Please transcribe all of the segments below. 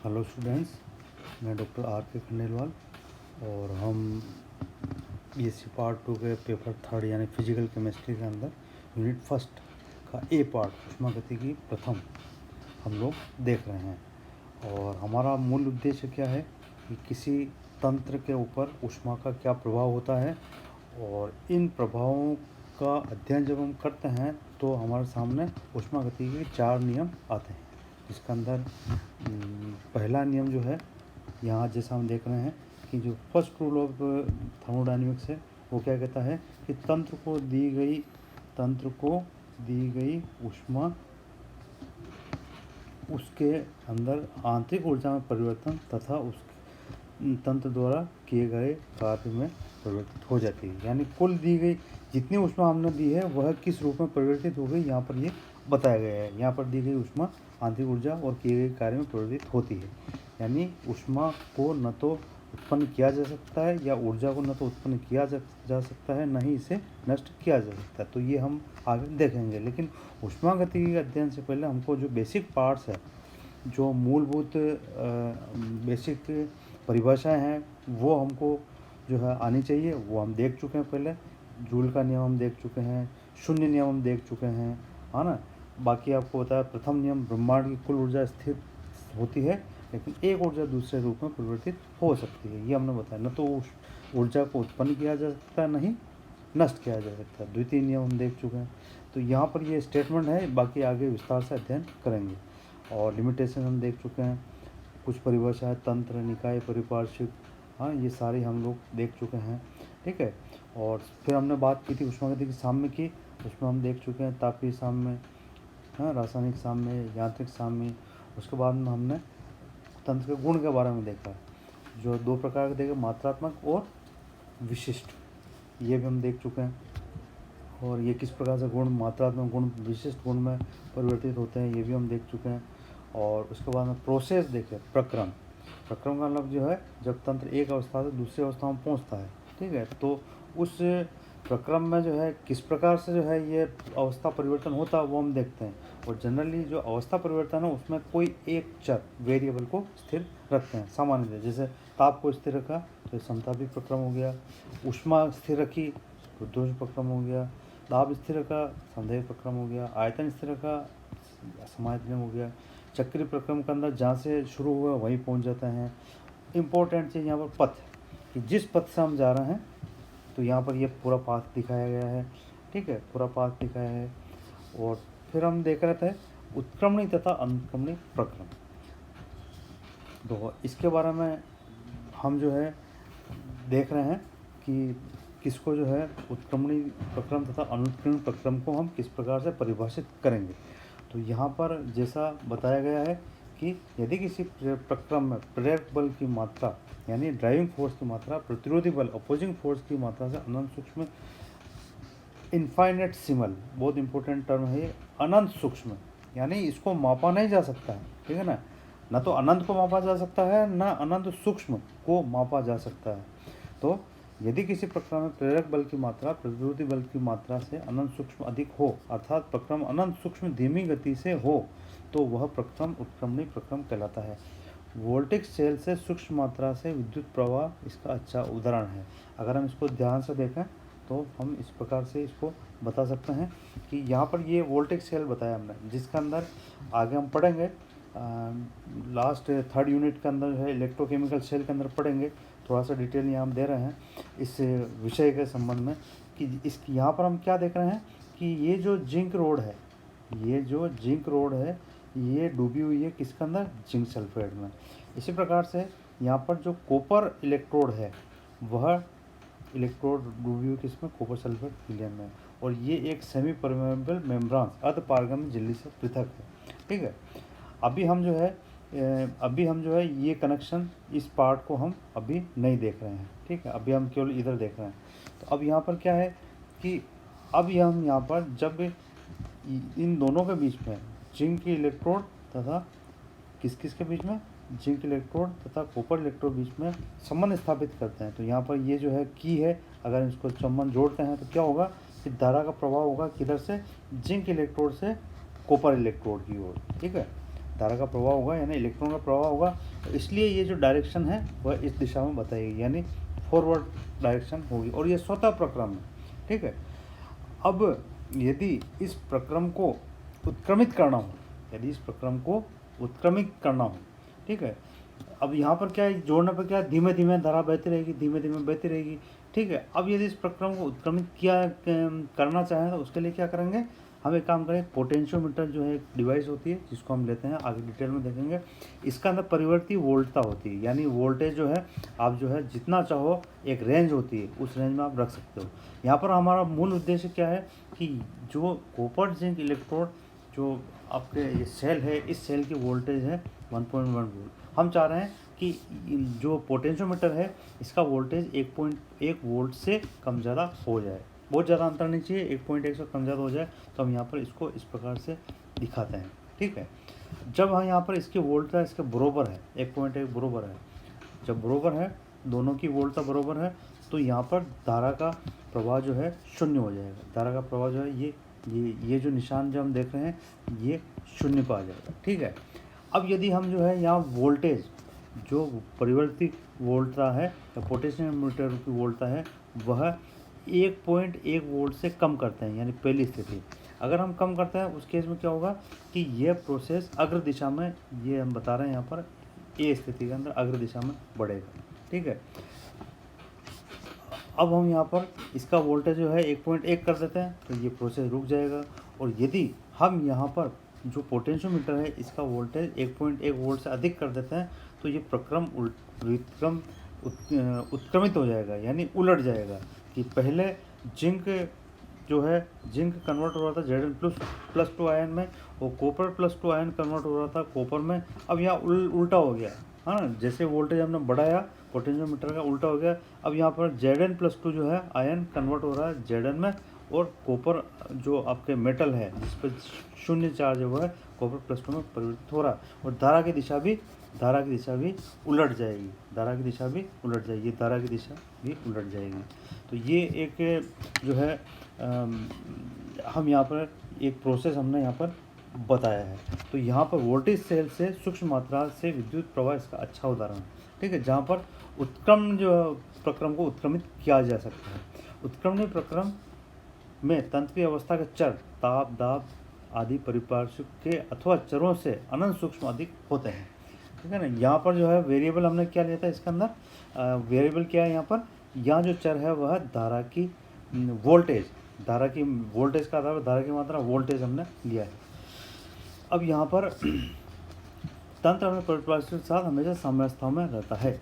Hello students, मैं doctor R के खंडेलवाल और हम बीएससी पार्ट 2 के पेपर 3 यानी फिजिकल केमिस्ट्री के अंदर यूनिट फर्स्ट का ए पार्ट ऊष्मागतिकी प्रथम हम लोग देख रहे हैं। और हमारा मूल उद्देश्य क्या है कि किसी तंत्र के ऊपर ऊष्मा का क्या प्रभाव होता है, और इन प्रभावों का अध्ययन जब हम करते हैं तो हमारे सामने ऊष्मागतिकी के 4 नियम आते हैं। इसके अंदर पहला नियम जो है, यहाँ जैसा हम देख रहे हैं कि जो फर्स्ट रूल ऑफ थर्मोडायनेमिक्स है वो क्या कहता है कि तंत्र को दी गई ऊष्मा उसके अंदर आंतरिक ऊर्जा में परिवर्तन तथा उस तंत्र द्वारा किए गए कार्य में परिवर्तित हो जाती है। यानी कुल दी गई जितनी ऊष्मा हमने दी है वह किस रूप में परिवर्तित हो गई, यहाँ पर ये बताया गया है। यहाँ पर दी गई ऊष्मा आंतरिक ऊर्जा और किए गए कार्य में परिवर्तित होती है। यानी ऊष्मा को न तो उत्पन्न किया जा सकता है या ऊर्जा को न तो उत्पन्न किया जा सकता है, न ही इसे नष्ट किया जा सकता है। तो ये हम आगे देखेंगे, लेकिन ऊष्मागतिकी के अध्ययन से पहले हमको जो बेसिक पार्ट्स है, जो मूलभूत बेसिक परिभाषाएं हैं, वो हमको जो है आनी चाहिए। वो हम देख चुके हैं पहले। जूल का नियम हम देख चुके हैं, शून्य नियम हम देख चुके हैं, है ना। बाकी आपको बताया प्रथम नियम, ब्रह्मांड की कुल ऊर्जा स्थिर होती है, लेकिन एक ऊर्जा दूसरे रूप में परिवर्तित हो सकती है। ये हमने बताया। न तो उस ऊर्जा को उत्पन्न किया जा सकता है, न ही नष्ट किया जा सकता है। द्वितीय नियम हम देख चुके हैं। तो यहाँ पर ये स्टेटमेंट है, बाकी आगे विस्तार से अध्ययन करेंगे। और लिमिटेशन हम देख चुके हैं, कुछ परिभाषाएं, तंत्र, निकाय, परिपार्श्विक, हाँ, ये सारी हम लोग देख चुके हैं। ठीक है। और फिर हमने बात की थी ऊष्मागतिकी साम्य की, उसमें हम देख चुके हैं तापीय साम्य, हाँ, रासायनिक साम्य, यांत्रिक साम्य। उसके बाद में हमने तंत्र के गुण के बारे में देखा, जो 2 प्रकार के देखे, मात्रात्मक और विशिष्ट। ये भी हम देख चुके हैं। और ये किस प्रकार से गुण, मात्रात्मक गुण विशिष्ट गुण में परिवर्तित होते हैं, ये भी हम देख चुके हैं। और उसके बाद में प्रोसेस देखे, प्रक्रम का मतलब जो है जब तंत्र एक अवस्था से दूसरी अवस्था में पहुंचता है। ठीक है। तो उस प्रक्रम में जो है किस प्रकार से जो है ये अवस्था परिवर्तन होता है वो हम देखते हैं। और जनरली जो अवस्था परिवर्तन है उसमें कोई एक चर, वेरिएबल को स्थिर रखते हैं सामान्यतः। जैसे ताप को स्थिर रखा तो समतापी प्रक्रम हो गया, ऊष्मा स्थिर रखी तो दोष प्रक्रम हो गया, दाब स्थिर रखा संदेह प्रक्रम हो गया, आयतन स्थिर रखा समायतन हो गया। चक्रीय प्रक्रम के अंदर जहाँ से शुरू हुआ वहीं पहुँच जाते हैं। इम्पोर्टेंट चीज़ यहाँ पर पथ, कि जिस पथ से हम जा रहे हैं, तो यहाँ पर ये पूरा पाथ दिखाया गया है। ठीक है, पूरा पाथ दिखाया है। और फिर हम देख रहे थे उत्क्रमणी तथा अनुक्रमणी प्रक्रम। तो इसके बारे में हम जो है देख रहे हैं कि किसको जो है उत्क्रमणी प्रक्रम तथा अनुक्रमणी प्रक्रम को हम किस प्रकार से परिभाषित करेंगे। तो यहाँ पर जैसा बताया गया है कि यदि किसी प्रक्रम में प्रेरक बल की मात्रा यानी ड्राइविंग फोर्स की मात्रा प्रतिरोधी बल अपोजिंग फोर्स की मात्रा से अनंत सूक्ष्म, इनफाइनेटसिमल, बहुत इंपॉर्टेंट टर्म है ये, अनंत सूक्ष्म, यानी इसको मापा नहीं जा सकता है। ठीक है ना। न तो अनंत को मापा जा सकता है, न अनंत सूक्ष्म को मापा जा सकता है। तो यदि किसी प्रक्रम में प्रेरक बल की मात्रा प्रतिरोधी बल की मात्रा से अनंत सूक्ष्म अधिक हो, अर्थात प्रक्रम अनंत सूक्ष्म धीमी गति से हो, तो वह प्रक्रम उत्क्रमणी प्रक्रम कहलाता है। वोल्टिक सेल से सूक्ष्म मात्रा से विद्युत प्रवाह इसका अच्छा उदाहरण है। अगर हम इसको ध्यान से देखें तो हम इस प्रकार से इसको बता सकते हैं कि यहाँ पर ये वोल्टिक सेल बताया हमने, जिसके अंदर आगे हम पढ़ेंगे लास्ट 3rd यूनिट के अंदर जो है इलेक्ट्रोकेमिकल सेल के अंदर पढ़ेंगे। थोड़ा सा डिटेल यहाँ हम दे रहे हैं इस विषय के संबंध में कि इस यहाँ पर हम क्या देख रहे हैं कि ये जो जिंक रोड है, ये डूबी हुई है किसके अंदर, जिंक सल्फेट में। इसी प्रकार से यहाँ पर जो कॉपर इलेक्ट्रोड है, वह इलेक्ट्रोड डूबी हुई किसमें, कॉपर सल्फेट हीलियम में। और ये एक सेमी परमेबल मेम्ब्रान अर्धपारगम्य झिल्ली से पृथक है। ठीक है। अभी हम जो है ये कनेक्शन, इस पार्ट को हम अभी नहीं देख रहे हैं। ठीक है। अभी हम केवल इधर देख रहे हैं। तो अब यहाँ पर क्या है कि अब हम यहाँ पर जब इन दोनों के बीच में जिंक की इलेक्ट्रोड तथा किस के बीच में, जिंक इलेक्ट्रोड तथा कॉपर इलेक्ट्रोड बीच में संबंध स्थापित करते हैं। तो यहाँ पर ये जो है की है, अगर इसको संबंध जोड़ते हैं तो क्या होगा कि धारा का प्रभाव होगा किधर से, जिंक इलेक्ट्रोड से कॉपर इलेक्ट्रोड की ओर। ठीक है। धारा का प्रवाह होगा यानी इलेक्ट्रॉन का प्रवाह होगा। तो इसलिए ये जो डायरेक्शन है वह इस दिशा में बताएगी, यानी फॉरवर्ड डायरेक्शन होगी, और ये स्वतः प्रक्रम है। ठीक है। अब यदि इस प्रक्रम को उत्क्रमित करना हो, यदि इस प्रक्रम को उत्क्रमित करना हो, ठीक है, अब यहाँ पर क्या है, जोड़ने पर क्या, धीमे धीमे धारा बहती रहेगी, धीमे धीमे बहती रहेगी। ठीक है। अब यदि इस प्रक्रम को उत्क्रमित करना चाहें तो उसके लिए क्या करेंगे, हम एक काम करें, पोटेंशियोमीटर जो है एक डिवाइस होती है जिसको हम लेते हैं, आगे डिटेल में देखेंगे। इसका अंदर परिवर्ती वोल्टता होती है, यानी वोल्टेज जो है आप जो है जितना चाहो एक रेंज होती है, उस रेंज में आप रख सकते हो। यहाँ पर हमारा मूल उद्देश्य क्या है कि जो कॉपर जिंक इलेक्ट्रोड जो आपके ये सेल है, इस सेल की वोल्टेज है 1.1 वोल्ट। हम चाह रहे हैं कि जो पोटेंशियोमीटर है इसका वोल्टेज 1.1 वोल्ट से कम ज़्यादा हो जाए, बहुत ज़्यादा अंतर नहीं चाहिए, 1.1 से कम ज़्यादा हो जाए। तो हम यहाँ पर इसको इस प्रकार से दिखाते हैं। ठीक है। जब हम यहाँ पर इसकी वोल्टता इसके बरोबर है, 1.1 बरोबर है, जब बरोबर है, दोनों की वोल्टता बरोबर है, तो यहाँ पर धारा का प्रवाह जो है शून्य हो जाएगा। धारा का प्रवाह जो है ये जो निशान जो हम देख रहे हैं ये शून्य पर आ जाएगा। ठीक है। अब यदि हम जो है यहाँ वोल्टेज जो परिवर्तित वोल्टता है या पोटेंशियोमीटर की वोल्टता है वह 1.1 वोल्ट से कम करते हैं, यानी पहली स्थिति। अगर हम कम करते हैं उस केस में क्या होगा कि यह प्रोसेस अग्र दिशा में, ये हम बता रहे हैं यहाँ पर ए स्थिति के अंदर अग्र दिशा में बढ़ेगा। ठीक है। अब हम यहाँ पर इसका वोल्टेज जो है 1.1 कर देते हैं तो ये प्रोसेस रुक जाएगा। और यदि हम यहाँ पर जो पोटेंशियोमीटर है इसका वोल्टेज 1.1 वोल्ट से अधिक कर देते हैं तो ये प्रक्रम उत्क्रमित हो जाएगा, यानी उलट जाएगा। कि पहले जिंक जो है, जिंक कन्वर्ट हो रहा था Zn+2 आयन में, और कॉपर +2 आयन कन्वर्ट हो रहा था कॉपर में। अब यहाँ उल्टा हो गया, हाँ, जैसे वोल्टेज हमने बढ़ाया पोटेंशियोमीटर का उल्टा हो गया। अब यहाँ पर Zn+2 जो है आयन कन्वर्ट हो रहा है Zn में, और कॉपर जो आपके मेटल है जिस पर शून्य चार्ज है वह है कॉपर +2 में परिवर्तित हो रहा है। और धारा की दिशा भी उलट जाएगी, धारा की दिशा भी उलट जाएगी, धारा की दिशा भी उलट जाएगी। तो ये एक जो है हम यहाँ पर एक प्रोसेस हमने यहाँ पर बताया है। तो यहाँ पर वोल्टेज सेल से सूक्ष्म मात्रा से विद्युत प्रवाह इसका अच्छा उदाहरण है। ठीक है। जहाँ पर उत्क्रमण जो प्रक्रम को उत्क्रमित किया जा सकता है। उत्क्रमणीय प्रक्रम में तंत्र की अवस्था के चर, ताप, दाब आदि परिपार्श्विक के अथवा चरों से अनंत सूक्ष्म अधिक होते हैं। ठीक है ना। यहाँ पर जो है वेरिएबल हमने क्या लिया था इसके अंदर, वेरिएबल क्या है यहाँ पर, यहाँ जो चर है वह धारा की वोल्टेज, धारा की वोल्टेज का आधार, धारा की मात्रा वोल्टेज हमने लिया है। अब यहाँ पर तंत्र अपने परिपार्श्विक के साथ हमेशा साम्यावस्था में रहता है।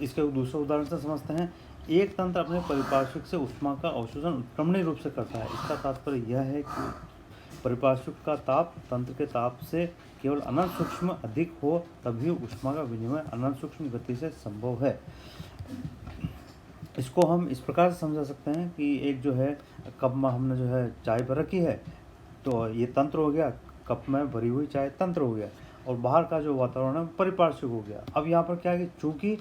इसके दूसरे उदाहरण से समझते हैं। एक तंत्र अपने परिपार्श्विक से ऊष्मा का अवशोषण उत्क्रमणीय रूप से करता है। इसका तात्पर्य यह है कि परिपार्श्विक का ताप तंत्र के ताप से केवल अनंत सूक्ष्म अधिक हो, तभी ऊष्मा का विनिमय अनंत सूक्ष्म गति से संभव है। इसको हम इस प्रकार से समझा सकते हैं कि एक जो है कप में हमने जो है चाय भर रखी है, तो ये तंत्र हो गया, कप में भरी हुई चाय तंत्र हो गया, और बाहर का जो वातावरण है परिपार्श्विक हो गया। अब यहाँ पर क्या है कि चूँकि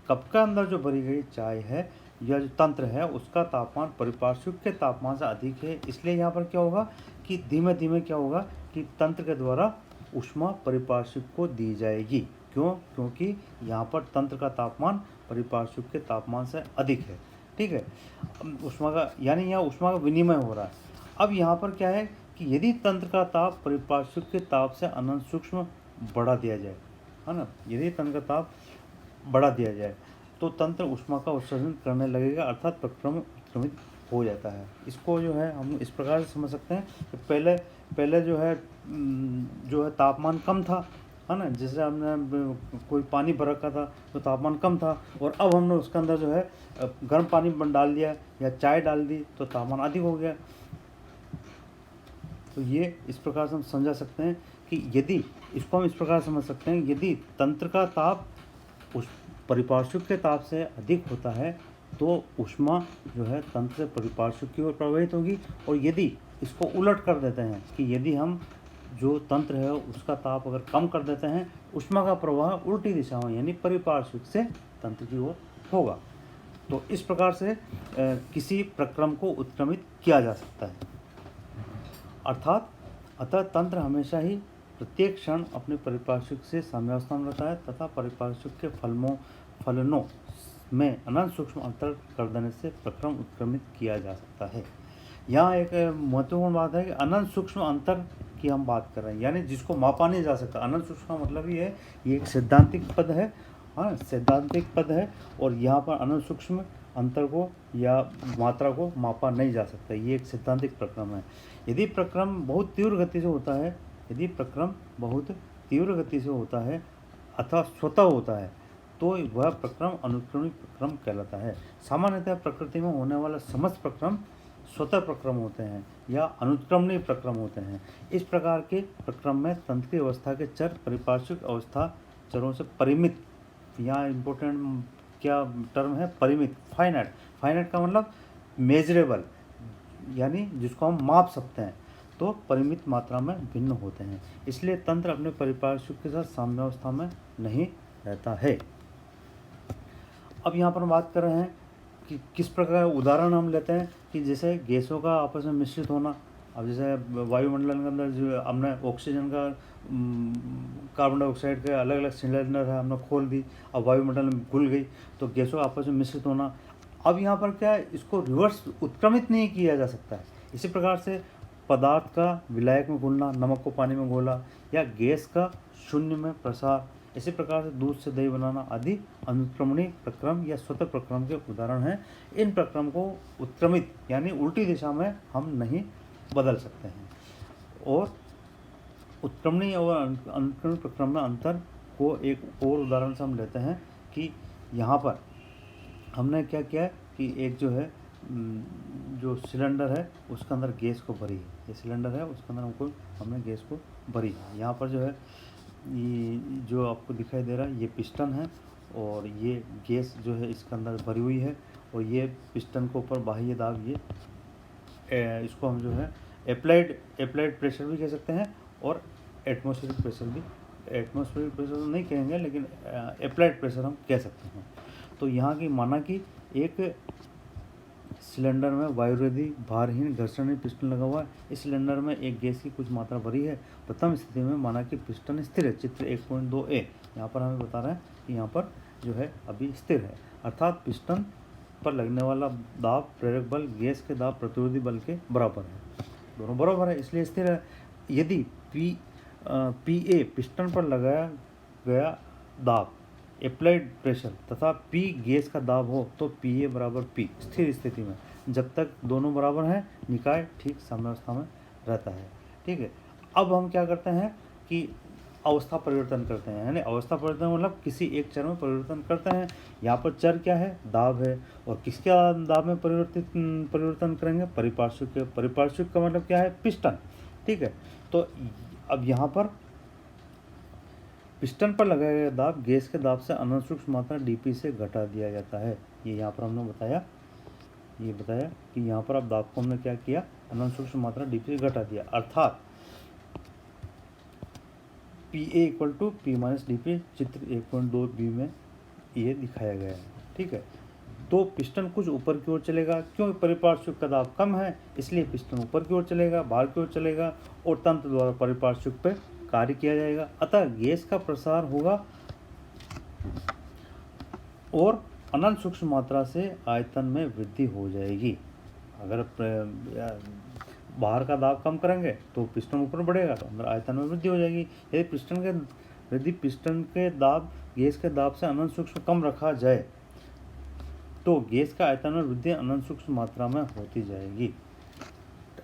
कप के अंदर जो भरी गई चाय है या जो तंत्र है उसका तापमान परिपार्श्विक के तापमान से अधिक है, इसलिए यहाँ पर क्या होगा कि धीमे धीमे क्या होगा कि तंत्र के द्वारा ऊष्मा परिपार्श्विक को दी जाएगी। क्यों? क्योंकि यहाँ पर तंत्र का तापमान परिपार्श्विक के तापमान से अधिक है। ठीक है। ऊष्मा का यानी यहाँ ऊष्मा का विनिमय हो रहा है। अब यहाँ पर क्या है कि यदि तंत्र का ताप परिपार्श्विक के ताप से अनंत सूक्ष्म बढ़ा दिया जाए, है ना, यदि तंत्र का ताप बढ़ा दिया जाए तो तंत्र ऊष्मा का उत्सर्जन करने लगेगा, अर्थात प्रक्रम उत्क्रमित हो जाता है। इसको जो है हम इस प्रकार से समझ सकते हैं कि पहले जो है तापमान कम था, है ना, जैसे हमने कोई पानी भर रखा था तो तापमान कम था, और अब हमने उसके अंदर जो है गर्म पानी डाल दिया या चाय डाल दी तो तापमान अधिक हो गया। तो ये इस प्रकार से हम समझा सकते हैं कि यदि इसको हम इस प्रकार समझ सकते हैं, यदि तंत्र का ताप उस परिपार्श्विक के ताप से अधिक होता है तो ऊष्मा जो है तंत्र से परिपार्श्विक की ओर प्रवाहित होगी। और यदि इसको उलट कर देते हैं कि यदि हम जो तंत्र है उसका ताप अगर कम कर देते हैं, ऊष्मा का प्रवाह उल्टी दिशा में यानी परिपार्श्विक से तंत्र की ओर होगा। तो इस प्रकार से किसी प्रक्रम को उत्क्रमित किया जा सकता है। अतः तंत्र हमेशा ही प्रत्येक क्षण अपने परिपार्श्विक से साम्यावस्था में रहता है तथा परिपार्श्विक के फलनों में अनंत सूक्ष्म अंतर कर देने से प्रक्रम उत्क्रमित किया जा सकता है। यहाँ एक महत्वपूर्ण बात है कि अनंत सूक्ष्म अंतर की हम बात कर रहे हैं, यानी जिसको मापा नहीं जा सकता। अनंत सूक्ष्म का मतलब ये है, ये एक सैद्धांतिक पद है, हाँ सैद्धांतिक पद है, और यहाँ पर अनंत सूक्ष्म अंतर को या मात्रा को मापा नहीं जा सकता। ये एक सैद्धांतिक प्रक्रम है। यदि प्रक्रम बहुत तीव्र गति से होता है, यदि प्रक्रम बहुत तीव्र गति से होता है अथवा स्वतः होता है तो वह प्रक्रम अनुक्रमिक प्रक्रम कहलाता है। सामान्यतः प्रकृति में होने वाला समस्त प्रक्रम स्वतः प्रक्रम होते हैं या अनुक्रमणीय प्रक्रम होते हैं। इस प्रकार के प्रक्रम में तंत्र की अवस्था के चर परिपार्श्विक अवस्था चरों से परिमित, यहाँ इम्पोर्टेंट क्या टर्म है, परिमित, फाइनाइट। फाइनाइट का मतलब मेजरेबल, यानी जिसको हम माप सकते हैं, तो परिमित मात्रा में भिन्न होते हैं। इसलिए तंत्र अपने परिपार्श्विक के साथ साम्यावस्था में नहीं रहता है। अब यहाँ पर बात कर रहे हैं कि किस प्रकार उदाहरण हम लेते हैं कि जैसे गैसों का आपस में मिश्रित होना। अब जैसे वायुमंडल के अंदर जो हमने ऑक्सीजन का कार्बन डाइऑक्साइड के अलग अलग सिलेंडर है, हमने खोल दी, अब वायुमंडल में घुल गई, तो गैसों का आपस में मिश्रित होना। अब यहाँ पर क्या है, इसको रिवर्स उत्क्रमित नहीं किया जा सकता है। इसी प्रकार से पदार्थ का विलायक में घुलना, नमक को पानी में घोला, या गैस का शून्य में प्रसार, इसी प्रकार से दूध से दही बनाना आदि अनुक्रमणीय प्रक्रम या स्वतः प्रक्रम के उदाहरण हैं। इन प्रक्रम को उत्क्रमित यानी उल्टी दिशा में हम नहीं बदल सकते हैं। और उत्क्रमणीय और अनुक्रमणीय प्रक्रम में अंतर को एक और उदाहरण से हम लेते हैं कि यहाँ पर हमने क्या किया है कि एक जो है जो सिलेंडर है उसके अंदर गैस को भरी है, ये सिलेंडर है उसके अंदर हमने गैस को भरी है। यहाँ पर जो है ये जो आपको दिखाई दे रहा है ये पिस्टन है, और ये गैस जो है इसके अंदर भरी हुई है, और ये पिस्टन के ऊपर बाह्य दाब, ये इसको हम जो है अप्लाइड प्रेशर भी कह सकते हैं, और एटमॉस्फेरिक प्रेशर भी, एटमॉस्फेरिक प्रेशर तो नहीं कहेंगे लेकिन अप्लाइड प्रेशर हम कह सकते हैं। तो यहाँ की माना कि एक सिलेंडर में वायुरोधी भारहीन घर्षण पिस्टन लगा हुआ है। इस सिलेंडर में एक गैस की कुछ मात्रा भरी है। प्रथम स्थिति में माना कि पिस्टन स्थिर है। चित्र 1.2a यहाँ पर हमें बता रहा है कि यहाँ पर जो है अभी स्थिर है, अर्थात पिस्टन पर लगने वाला दाब प्रेरक बल गैस के दाब प्रतिरोधी बल के बराबर है, दोनों बराबर है इसलिए स्थिर है। यदि PA पिस्टन पर लगाया गया दाब अप्लाइड प्रेशर तथा P गैस का दाब हो तो PA बराबर P स्थिर स्थिति में जब तक दोनों बराबर हैं निकाय ठीक साम्यावस्था में रहता है। ठीक है, अब हम क्या करते हैं कि अवस्था परिवर्तन करते हैं, यानी अवस्था परिवर्तन मतलब किसी एक चर में परिवर्तन करते हैं। यहाँ पर चर क्या है, दाब है, और किसके दाब में परिवर्तन करेंगे, परिपार्श्विक के। परिपार्श्विक का मतलब क्या है, पिस्टन। ठीक है, तो अब यहाँ पर पिस्टन पर लगाया गया दाब गैस के दाब से अनंत सूक्ष्म मात्रा dP से घटा दिया जाता है। ये यहाँ पर हमने बताया, ये बताया कि यहाँ पर अब दाब को हमने क्या किया, अनंत सूक्ष्म मात्रा dP से घटा दिया, अर्थात PA = P - dP चित्र 1.2b में ये दिखाया गया है। ठीक है, तो पिस्टन कुछ ऊपर की ओर चलेगा, क्योंकि परिपार्श्विक का दाब कम है इसलिए पिस्टन ऊपर की ओर चलेगा, बाहर की ओर चलेगा, और तंत्र द्वारा परिपार्श्विक पे कार्य किया जाएगा। अतः गैस का प्रसार होगा और अनंत सूक्ष्म मात्रा से आयतन में वृद्धि हो जाएगी। अगर बाहर का दाब कम करेंगे तो पिस्टन ऊपर बढ़ेगा तो अंदर आयतन में वृद्धि हो जाएगी। यदि पिस्टन के दाब गैस के दाब से अनंत सूक्ष्म कम रखा जाए तो गैस का आयतन में वृद्धि अनंत सूक्ष्म मात्रा में होती जाएगी।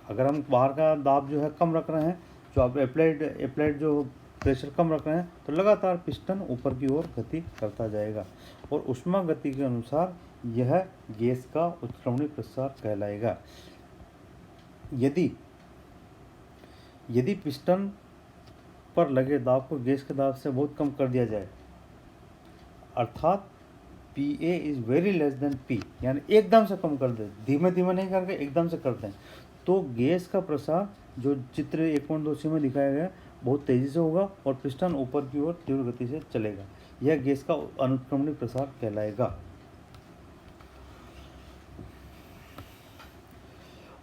अगर हम बाहर का दाब जो है कम रख रहे हैं, जो आप अप्लाइड जो प्रेशर कम रख रहे हैं, तो लगातार पिस्टन ऊपर की ओर गति करता जाएगा, और ऊष्मा गति के अनुसार यह गैस का उत्क्रमणीय प्रसार कहलाएगा। यदि पिस्टन पर लगे दाब को गैस के दाब से बहुत कम कर दिया जाए, अर्थात PA is very less than P, यानी एकदम से कम कर दे, धीमे धीमे नहीं करके एकदम से करते हैं, तो गैस का प्रसार जो चित्र 1.2c में दिखाया गया बहुत तेज़ी से होगा और पिस्टन ऊपर की ओर तीव्र गति से चलेगा। यह गैस का अनुक्रमणीय प्रसार कहलाएगा।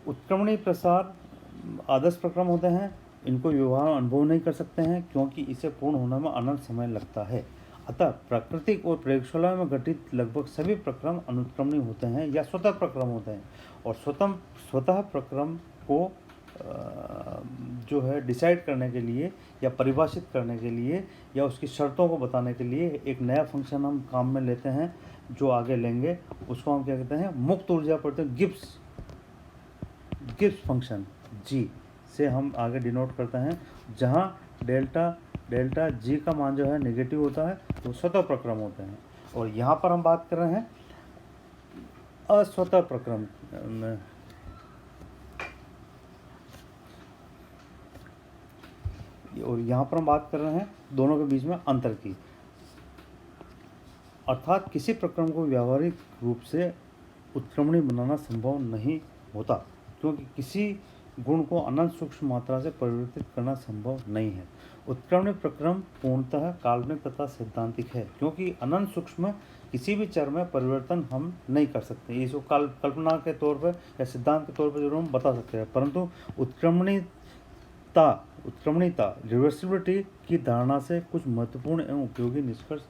उत्क्रमणीय प्रसार आदर्श प्रक्रम होते हैं। इनको व्यवहार अनुभव नहीं कर सकते हैं क्योंकि इसे पूर्ण होने में अनंत समय लगता है। अतः प्राकृतिक और प्रयोगशाला में घटित लगभग सभी प्रक्रम अनुत्क्रमणीय होते हैं या स्वतः प्रक्रम होते हैं, और स्वतः प्रक्रम को जो है डिसाइड करने के लिए या परिभाषित करने के लिए या उसकी शर्तों को बताने के लिए एक नया फंक्शन हम काम में लेते हैं, जो आगे लेंगे। उसको हम क्या कहते हैं, मुक्त ऊर्जा प्रत्यय गिब्स फंक्शन जी से हम आगे डिनोट करते हैं, जहाँ डेल्टा जी का मान जो है नेगेटिव होता है तो स्वतः प्रक्रम होते हैं। और यहाँ पर हम बात कर रहे हैं अस्वतः प्रक्रम में, और यहाँ पर हम बात कर रहे हैं दोनों के बीच में अंतर की। अर्थात किसी प्रक्रम को व्यावहारिक रूप से उत्क्रमणीय बनाना संभव नहीं होता क्योंकि किसी गुण को अनंत सूक्ष्म मात्रा से परिवर्तित करना संभव नहीं है। उत्क्रमणीय प्रक्रम पूर्णतः काल्पनिक तथा सैद्धांतिक है क्योंकि अनंत सूक्ष्म किसी भी चर में परिवर्तन हम नहीं कर सकते। इसको कल्पना के तौर पर या सिद्धांत के तौर पर जरूर हम बता सकते हैं, परंतु उत्क्रमणीयता रिवर्सिबिलिटी की धारणा से कुछ महत्वपूर्ण एवं उपयोगी निष्कर्ष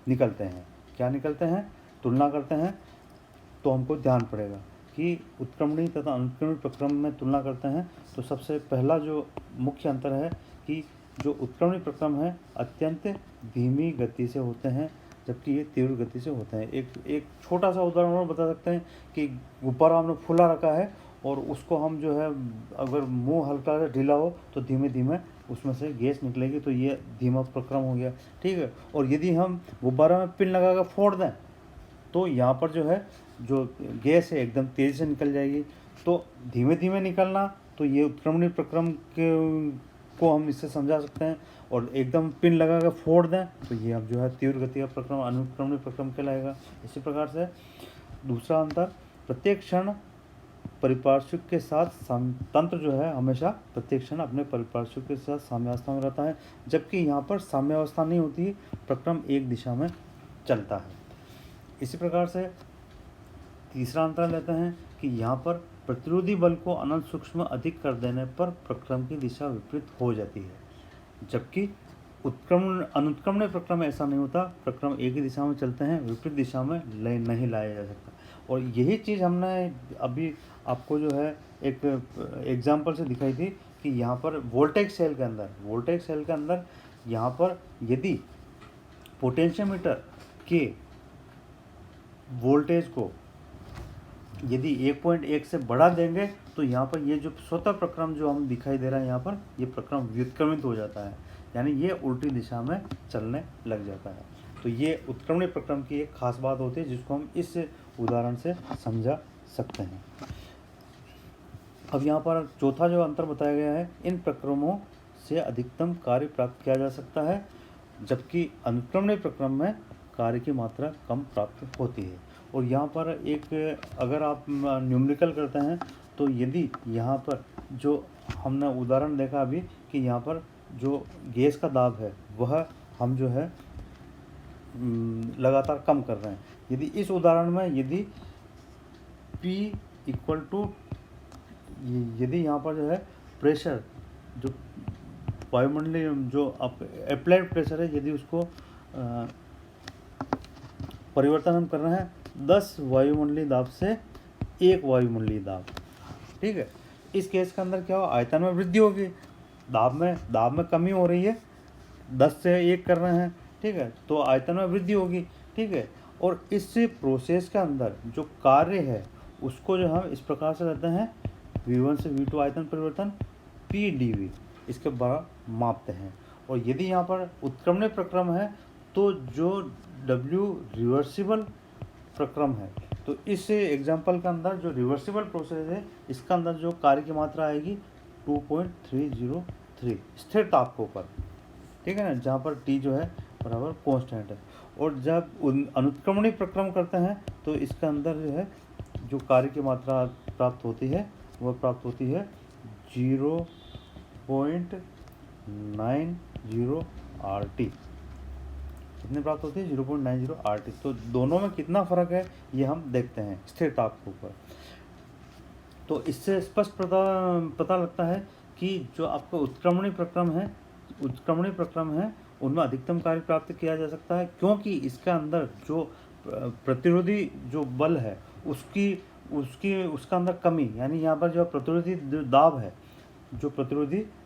निकलते हैं। क्या निकलते हैं? तुलना करते हैं तो हमको ध्यान पड़ेगा कि उत्क्रमणीय तथा अनुत्क्रमणीय प्रक्रम में तुलना करते हैं तो सबसे पहला जो मुख्य अंतर है कि जो उत्क्रमणीय प्रक्रम है अत्यंत धीमी गति से होते हैं, जबकि ये तीव्र गति से होते हैं। एक छोटा सा उदाहरण और बता सकते हैं कि गुब्बारा हमने फुला रखा है और उसको हम जो है अगर मुंह हल्का सा ढीला हो तो धीमे धीमे उसमें से गैस निकलेगी, तो ये धीमा प्रक्रम हो गया, ठीक है। और यदि हम गुब्बारा में पिन लगा कर फोड़ दें तो यहाँ पर जो है जो गैस है एकदम तेज़ी से निकल जाएगी। तो धीमे धीमे निकलना, तो ये उत्क्रमणीय प्रक्रम को हम इससे समझा सकते हैं। और एकदम पिन लगा कर फोड़ दें तो ये अब जो है तीव्र गति का प्रक्रम अनुत्क्रमणीय प्रक्रम कहलाएगा। इसी प्रकार से दूसरा अंतर, प्रत्येक क्षण परिपार्श्विक के साथ तंत्र जो है हमेशा प्रत्येक क्षण अपने परिपार्श्विक के साथ साम्यावस्था में रहता है, जबकि यहाँ पर साम्यावस्था नहीं होती, प्रक्रम एक दिशा में चलता है। इसी प्रकार से तीसरा अंतर लेते हैं कि यहाँ पर प्रतिरोधी बल को अनंत सूक्ष्म अधिक कर देने पर प्रक्रम की दिशा विपरीत हो जाती है, जबकि अनुत्क्रमणीय प्रक्रम ऐसा नहीं होता, प्रक्रम एक ही दिशा में चलते हैं, विपरीत दिशा में नहीं लाया जा सकता। और यही चीज़ हमने अभी आपको जो है एक एग्जाम्पल से दिखाई थी कि यहाँ पर वोल्टेज सेल के अंदर यहाँ पर यदि पोटेंशियोमीटर के वोल्टेज को यदि 1.1 से बढ़ा देंगे तो यहाँ पर ये जो स्वतः प्रक्रम जो हम दिखाई दे रहा है यहाँ पर, ये प्रक्रम व्युत्क्रमित हो जाता है, यानी ये उल्टी दिशा में चलने लग जाता है। तो ये उत्क्रमणीय प्रक्रम की एक खास बात होती है जिसको हम इस उदाहरण से समझा सकते हैं। अब यहाँ पर चौथा जो अंतर बताया गया है, इन प्रक्रमों से अधिकतम कार्य प्राप्त किया जा सकता है, जबकि अनुत्क्रमणीय प्रक्रम में कार्य की मात्रा कम प्राप्त होती है। और यहाँ पर एक अगर आप न्यूमेरिकल करते हैं तो यदि यहाँ पर जो हमने उदाहरण देखा अभी कि यहाँ पर जो गैस का दाब है वह हम जो है लगातार कम कर रहे हैं। यदि इस उदाहरण में यदि P इक्वल टू, यदि यहाँ पर जो है प्रेशर जो वायुमंडलीय जो अप्लाइड प्रेशर है, यदि उसको परिवर्तन हम कर रहे हैं 10 वायुमंडलीय दाब से 1 वायुमंडलीय दाब, ठीक है। इस केस के अंदर क्या हो, आयतन में वृद्धि होगी, दाब में कमी हो रही है, 10 से 1 कर रहे हैं, ठीक है, तो आयतन में वृद्धि होगी, ठीक है। और इस प्रोसेस के अंदर जो कार्य है उसको जो हम इस प्रकार से लेते हैं V1 से V2 आयतन परिवर्तन PdV, इसके द्वारा मापते हैं। और यदि यहाँ पर उत्क्रमणीय प्रक्रम है तो जो W रिवर्सिबल प्रक्रम है, तो इस एग्जाम्पल के अंदर जो रिवर्सिबल प्रोसेस है इसका अंदर जो कार्य की मात्रा आएगी 2.303 स्थिर ताप के ऊपर, ठीक है ना, जहाँ पर T जो है बराबर कांस्टेंट है। और जब अनुत्क्रमणीय प्रक्रम करते हैं तो इसके अंदर जो है जो कार्य की मात्रा प्राप्त होती है वह प्राप्त होती है 0.90 RT। कितनी प्राप्त होती है? 0.90 RT। तो दोनों में कितना फ़र्क है ये हम देखते हैं स्थिर ताप के ऊपर। तो इससे स्पष्ट पता लगता है कि जो आपका उत्क्रमणीय प्रक्रम है उनमें अधिकतम कार्य प्राप्त किया जा सकता है, क्योंकि इसके अंदर जो प्रतिरोधी जो बल है उसका अंदर कमी, यानी यहाँ पर जो प्रतिरोधी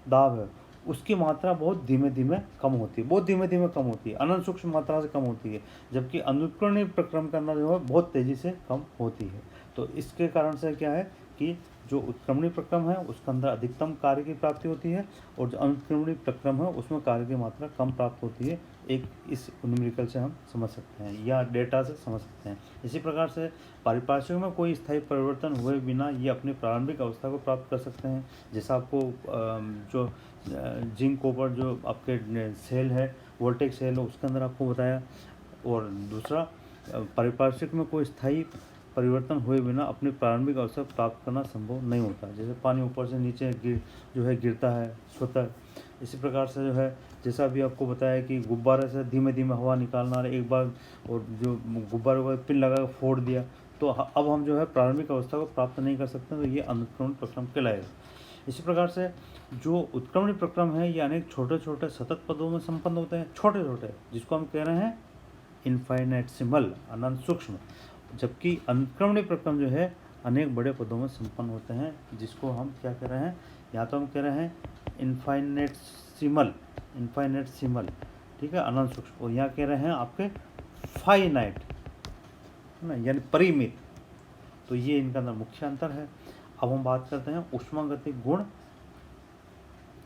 दाब है उसकी मात्रा बहुत धीमे धीमे कम होती है, अनंत सूक्ष्म मात्रा से कम होती है, जबकि अनुत्क्रमणीय प्रक्रम के अंदर जो है बहुत तेज़ी से कम होती है। तो इसके कारण से क्या है कि जो उत्क्रमणीय प्रक्रम है उसके अंदर अधिकतम कार्य की प्राप्ति होती है, और जो अनुत्क्रमणीय प्रक्रम है उसमें कार्य की मात्रा कम प्राप्त होती है। एक इस न्यूमेरिकल से हम समझ सकते हैं या डेटा से समझ सकते हैं। इसी प्रकार से पारिपार्श्विक में कोई स्थायी परिवर्तन हुए बिना ये अपनी प्रारंभिक अवस्था को प्राप्त कर सकते हैं। जैसा आपको जो जिंक कॉपर जो आपके सेल है, वोल्टेज सेल है, उसके अंदर आपको बताया। और दूसरा, पारिपार्श्विक में कोई स्थायी परिवर्तन हुए बिना अपनी प्रारंभिक अवस्था प्राप्त करना संभव नहीं होता। जैसे पानी ऊपर से नीचे गिरता है स्वतः, इसी प्रकार से जो है जैसा अभी आपको बताया कि गुब्बारे से धीमे धीमे हवा निकालना, एक बार और जो गुब्बारे को पिन लगा कर फोड़ दिया, तो अब हम जो है प्रारंभिक अवस्था को प्राप्त नहीं कर सकते, तो ये अनुत्क्रमण प्रक्रम कहलाएगा। इसी प्रकार से जो उत्क्रमणीय प्रक्रम है ये अनेक छोटे छोटे सतत पदों में संपन्न होते हैं, छोटे छोटे, जिसको हम कह रहे हैं इनफाइनेटसिमल, अनंत सूक्ष्म, जबकि अनुत्क्रमणीय प्रक्रम जो है अनेक बड़े पदों में संपन्न होते हैं, जिसको हम क्या कह रहे हैं, या तो हम कह रहे हैं इनफाइनेटसिमल, ठीक है, अनंत सूक्ष्म, और यहाँ कह रहे हैं आपके फाइनाइट, है ना, यानी परिमित। तो ये इनका अंदर मुख्य अंतर है। अब हम बात करते हैं ऊष्मागतिक गुण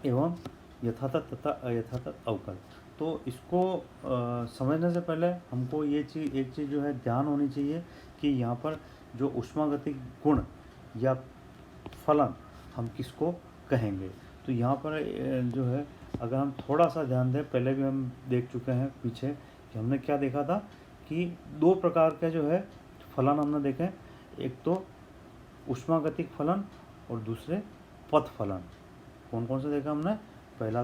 एवं यथातथ तथा अयथातथ अवकल। तो इसको समझने से पहले हमको एक चीज़ जो है ध्यान होनी चाहिए कि यहाँ पर जो ऊष्मागतिक गुण या फलन हम किसको कहेंगे। तो यहाँ पर जो है अगर हम थोड़ा सा ध्यान दें, पहले भी हम देख चुके हैं पीछे कि हमने क्या देखा था कि दो प्रकार के जो है फलन हमने देखे, एक तो ऊष्मागतिक फलन और दूसरे पथ फलन। कौन कौन से देखा हमने? पहला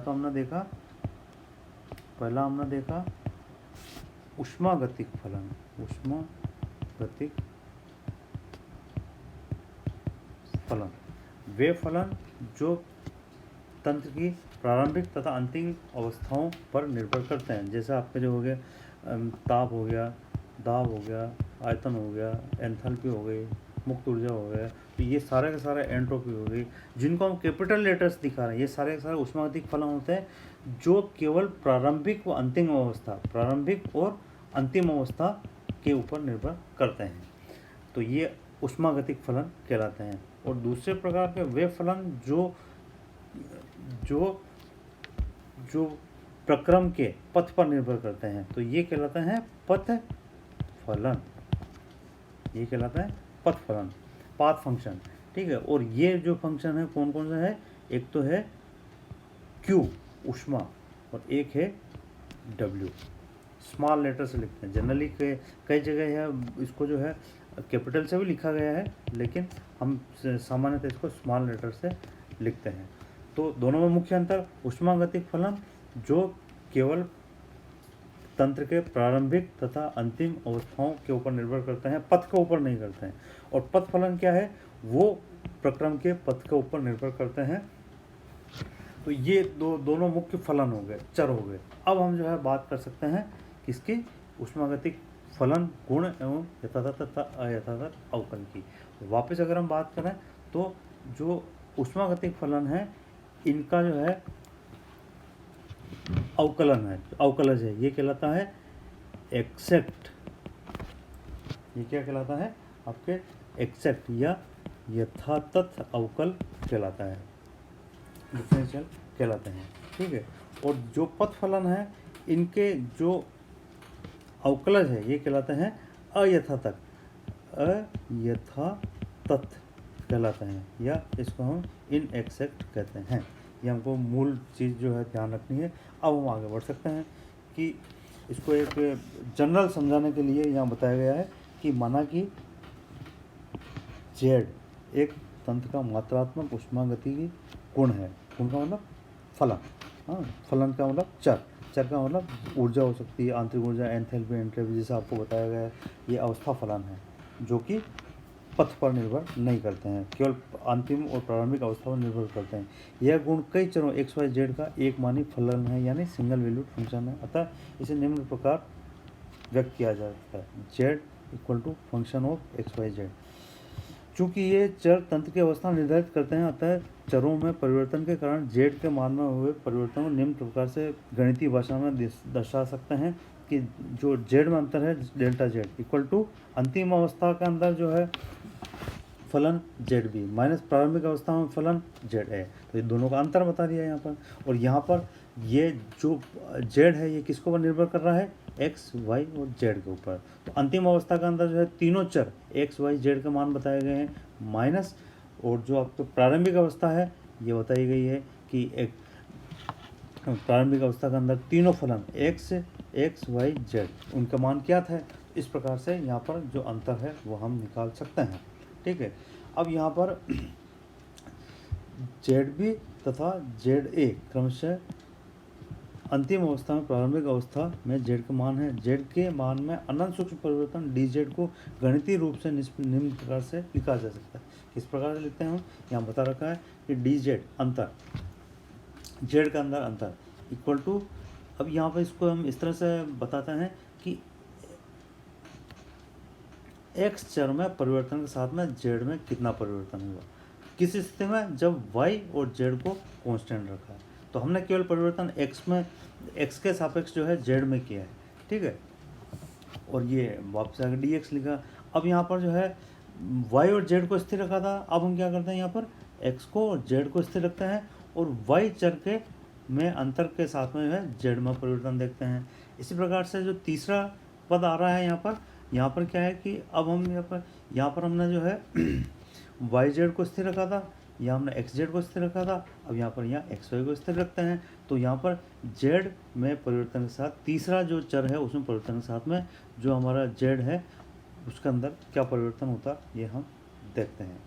हमने देखा ऊष्मागतिक फलन, वे फलन जो तंत्र की प्रारंभिक तथा अंतिम अवस्थाओं पर निर्भर करते हैं। जैसे आपके जो हो गए ताप हो गया, दाब हो गया, आयतन हो गया, एंथैल्पी हो गई, मुक्त ऊर्जा हो गया, तो ये सारे के सारे एंट्रोपी हो गई, जिनको हम कैपिटल लेटर्स दिखा रहे हैं, ये सारे के सारे ऊष्मागतिक फलन होते हैं जो केवल प्रारंभिक और अंतिम अवस्था के ऊपर निर्भर करते हैं। तो ये ऊष्मागतिक फलन कहलाते हैं। और दूसरे प्रकार के वे फलन जो प्रक्रम के पथ पर निर्भर करते हैं, तो ये कहलाते हैं पथ फलन, पाथ फंक्शन, ठीक है। और ये जो फंक्शन है कौन कौन सा है? एक तो है Q ऊष्मा और एक है W, स्मॉल लेटर से लिखते हैं। जनरली कई जगह है इसको जो है कैपिटल से भी लिखा गया है, लेकिन हम सामान्यतः इसको स्मॉल लेटर से लिखते हैं। तो दोनों में मुख्य अंतर, ऊष्मागतिक फलन जो केवल तंत्र के प्रारंभिक तथा अंतिम अवस्थाओं के ऊपर निर्भर करते हैं, पथ के ऊपर नहीं करते हैं। और पथ फलन क्या है? वो प्रक्रम के पथ के ऊपर निर्भर करते हैं। तो ये दोनों मुख्य फलन हो गए, चर हो गए। अब हम जो है बात कर सकते हैं किसकी? ऊष्मागतिक फलन गुण एवं यथातथ तथा अयथातथ अवकल की। वापस अगर हम बात करें तो जो ऊष्मागतिक फलन है इनका जो है अवकलज है, ये कहलाता है एक्सेक्ट। ये क्या कहलाता है? आपके एक्सेक्ट या यथातथ अवकल कहलाता है, डिफरेंशियल कहलाते हैं, ठीक है। और जो पथ फलन है इनके जो अवकलज है ये कहलाते हैं अयथातथ कहलाते हैं, या इसको हम इनएक्सेक्ट कहते हैं। ये हमको मूल चीज़ जो है ध्यान रखनी है। अब हम आगे बढ़ सकते हैं कि इसको एक जनरल समझाने के लिए यहाँ बताया गया है कि माना कि जेड एक तंत्र का मात्रात्मक ऊष्मागतिकी गुण है। गुण का मतलब फलन, हाँ, फलन का मतलब चर का मतलब ऊर्जा हो सकती है, आंतरिक ऊर्जा, एंथैल्पी, एंट्रोपी, जैसा आपको बताया गया है। ये अवस्था फलन है जो कि पथ पर निर्भर नहीं करते हैं, केवल अंतिम और प्रारंभिक अवस्था पर निर्भर करते हैं। यह गुण कई चरों एक्स वाई जेड का एक मानी फलन है, यानी सिंगल वैल्यूड फंक्शन है। अतः इसे निम्न प्रकार व्यक्त किया जा सकता है, z equal to function of x y z. चूँकि ये चर तंत्र की अवस्था निर्धारित करते हैं, अतः चरों में परिवर्तन के कारण जेड के मान में हुए परिवर्तन को निम्न प्रकार से गणितीय भाषा में दर्शा सकते हैं कि जो जेड में अंतर है डेल्टा जेड इक्वल टू अंतिम अवस्था के अंदर जो है फलन जेड बी माइनस प्रारंभिक अवस्था में फलन जेड ए। तो ये दोनों का अंतर बता दिया यहाँ पर। और यहाँ पर ये जो जेड है ये किसके ऊपर निर्भर कर रहा है, एक्स वाई और जेड के ऊपर। तो अंतिम अवस्था के अंदर जो है तीनों चर एक्स वाई जेड के मान बताए गए हैं माइनस, और जो आपको प्रारंभिक अवस्था है ये बताई गई है कि एक प्रारंभिक अवस्था के अंदर तीनों फलन एक्स वाई जेड उनका मान क्या था। इस प्रकार से यहाँ पर जो अंतर है वो हम निकाल सकते हैं। ठीक है, अब यहाँ पर जेड बी तथा जेड ए क्रमशः अंतिम अवस्था में प्रारंभिक अवस्था में जेड का मान है। जेड के मान में अनंत सूक्ष्म परिवर्तन डी जेड को गणितीय रूप से निम्न प्रकार से लिखा जा सकता है। किस प्रकार से लिखते हैं हम, यहाँ बता रखा है कि डी जेड अंतर, जेड का अंदर अंतर इक्वल टू, अब यहाँ पर इसको हम इस तरह से बताते हैं कि एक्स चर में परिवर्तन के साथ में जेड में कितना परिवर्तन हुआ, किस स्थिति में, जब वाई और जेड को कांस्टेंट रखा है। तो हमने केवल परिवर्तन एक्स के सापेक्ष जो है जेड में किया है। ठीक है, और ये वापस आकर डी एक्स लिखा। अब यहाँ पर जो है वाई और जेड को स्थिर रखा था, अब हम क्या करते हैं यहाँ पर एक्स को और जेड को स्थिर रखते हैं और वाई चर के में अंतर के साथ में जो है जेड में परिवर्तन देखते हैं। इसी प्रकार से जो तीसरा पद आ रहा है यहाँ पर क्या है कि अब हम यहाँ पर हमने जो है वाई जेड को स्थिर रखा था, यहाँ हमने एक्स जेड को स्थिर रखा था, अब यहाँ एक्स वाई को स्थिर रखते हैं। तो यहाँ पर जेड में परिवर्तन के साथ तीसरा जो चर है उसमें परिवर्तन के साथ में जो हमारा जेड है उसके अंदर क्या परिवर्तन होता ये हम देखते हैं।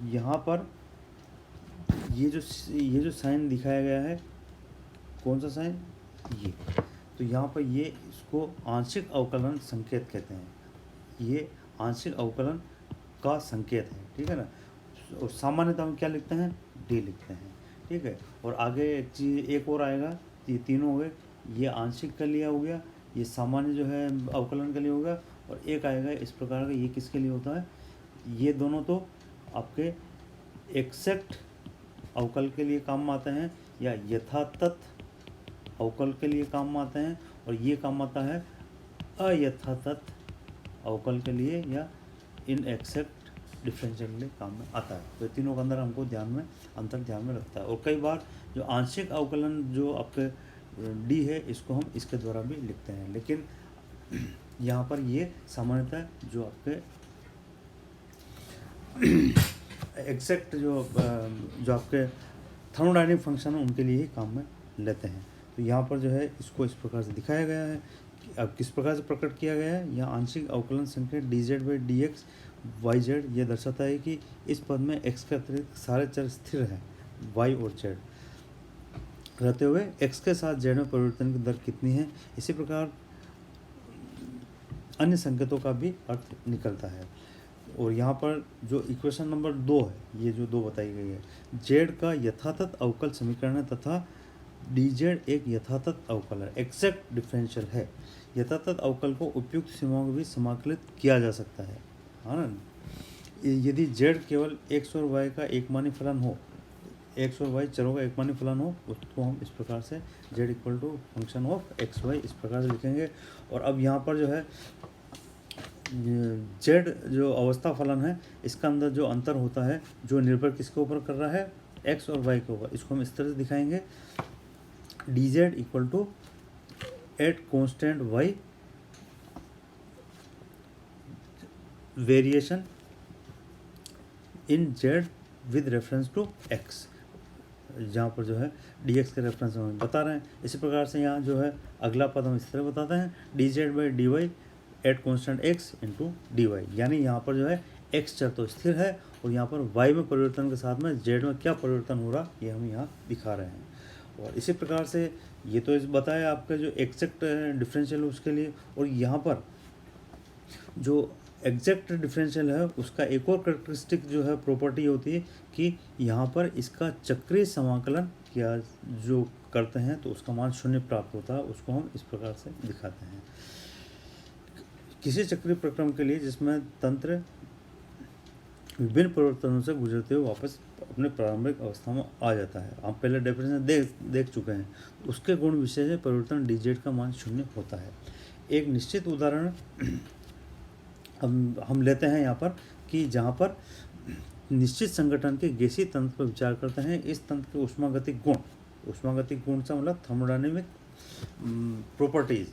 यहाँ पर ये जो साइन दिखाया गया है, कौन सा साइन, ये, तो यहाँ पर ये इसको आंशिक अवकलन संकेत कहते हैं। ये आंशिक अवकलन का संकेत है। ठीक है ना, और सामान्यतः हम क्या लिखते हैं, डी लिखते हैं। ठीक है, और आगे एक चीज़ एक और आएगा, ये तीनों हो गए, ये आंशिक के लिए हो गया, ये सामान्य जो है अवकलन के लिए होगा, और एक आएगा इस प्रकार का, ये किसके लिए होता है, ये दोनों तो आपके एक्सेक्ट अवकल के लिए काम आते हैं या यथातथ अवकल के लिए काम आते हैं, और ये काम आता है अयथातथ अवकल के लिए या इन एक्सेप्ट डिफरेंशियल के लिए काम में आता है। तो तीनों के अंदर हमको अंतर ध्यान में रखता है। और कई बार जो आंशिक अवकलन जो आपके डी है इसको हम इसके द्वारा भी लिखते हैं, लेकिन यहाँ पर ये सामान्यतः जो आपके एक्सेक्ट जो आपके थर्मोडायनेमिक फंक्शन है उनके लिए ही काम में लेते हैं। तो यहाँ पर जो है इसको इस प्रकार से दिखाया गया है। अब किस प्रकार से प्रकट किया गया है, यहाँ आंशिक अवकलन संकेत d z by d x y z ये दर्शाता है कि इस पद में एक्स के अतिरिक्त सारे चर स्थिर हैं, वाई और जेड रहते हुए एक्स के साथ जेड में परिवर्तन की दर कितनी है। इसी प्रकार अन्य संकेतों का भी अर्थ निकलता है। और यहाँ पर जो इक्वेशन नंबर 2 है, ये जो 2 बताई गई है, जेड का यथातथ अवकल समीकरण है तथा डी जेड एक यथातथ अवकल है, एक्सेक्ट डिफरेंशियल है। यथातथ अवकल को उपयुक्त सीमाओं के बीच समाकलित किया जा सकता है ना। यदि जेड केवल एक्स और वाई का एकमानी फलन हो, एक्स और वाई चरों का एकमानी फलन हो, उसको हम इस प्रकार से z equal to function of x y इस प्रकार से लिखेंगे। और अब यहाँ पर जो है जेड जो अवस्था फलन है इसका अंदर जो अंतर होता है जो निर्भर किसके ऊपर कर रहा है, एक्स और वाई के ऊपर, इसको हम इस तरह से दिखाएंगे, d z equal to at constant y variation in z with reference to x, जहाँ पर जो है डी एक्स के रेफरेंस में बता रहे हैं। इसी प्रकार से यहाँ जो है अगला पद हम इस तरह बताते हैं, d z by d y at constant x into d y, यानी यहाँ पर जो है एक्स चर तो स्थिर है और यहाँ पर वाई में परिवर्तन के साथ में जेड में क्या परिवर्तन हो रहा ये हम यहाँ दिखा रहे हैं। और इसी प्रकार से ये तो इस बताया आपका जो एग्जैक्ट डिफरेंशियल उसके लिए, और यहाँ पर जो एग्जैक्ट डिफरेंशियल है उसका एक और करेक्टरिस्टिक जो है प्रॉपर्टी होती है कि यहाँ पर इसका चक्रीय समाकलन किया जो करते हैं तो उसका मान शून्य प्राप्त होता है। उसको हम इस प्रकार से दिखाते हैं। किसी चक्रीय प्रक्रम के लिए जिसमें तंत्र विभिन्न परिवर्तनों से गुजरते हुए वापस अपने प्रारंभिक अवस्था में आ जाता है, हम पहले डेफिनेशन देख चुके हैं। उसके गुण विशेष है परिवर्तन dz का मान शून्य होता है। एक निश्चित उदाहरण हम लेते हैं यहाँ पर कि जहाँ पर निश्चित संगठन के गैसीय तंत्र पर विचार करते हैं। इस तंत्र के ऊष्मागतिक गुण से मतलब थर्मोडायनेमिक प्रॉपर्टीज